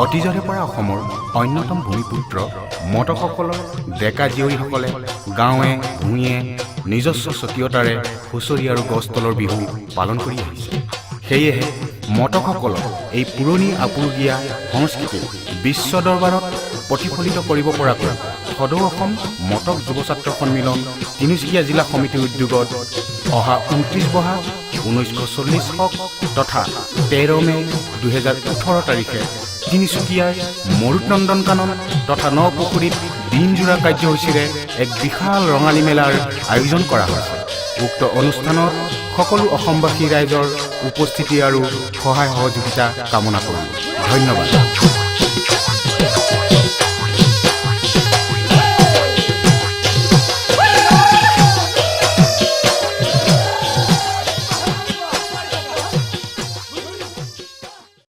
অতীজৰে পৰা অসমৰ অন্যতম ভূমিপুত্ৰ মটকসকলৰ ডেকা জীয়ৰীসকলে গাঁৱে ভূঞে নিজস্ব স্বকীয়তাৰে হুঁচৰি আৰু গছ তলৰ বিহু পালন কৰি আহিছে। সেয়েহে মটকসকলৰ এই পুৰণি আপুৰুগীয়া সংস্কৃতি বিশ্ব দৰবাৰত প্ৰতিফলিত কৰিব পৰাকৈ সদৌ অসম মটক যুৱ ছাত্ৰ সন্মিলন তিনিচুকীয়া জিলা সমিতিৰ উদ্যোগত অহা 29 বহাগ 1940 তথা 13 মে 2018 তাৰিখে তিনিচুকীয়াৰ মৰুত নন্দন কানন তথা নপুখুৰীত দিনজোৰা কাৰ্যসূচীৰে এক বিশাল ৰঙালী মেলাৰ আয়োজন কৰা হৈছে। উক্ত অনুষ্ঠানত সকলো অসমবাসী ৰাইজৰ উপস্থিতি আৰু সহায় সহযোগিতা কামনা কৰোঁ। ধন্যবাদ।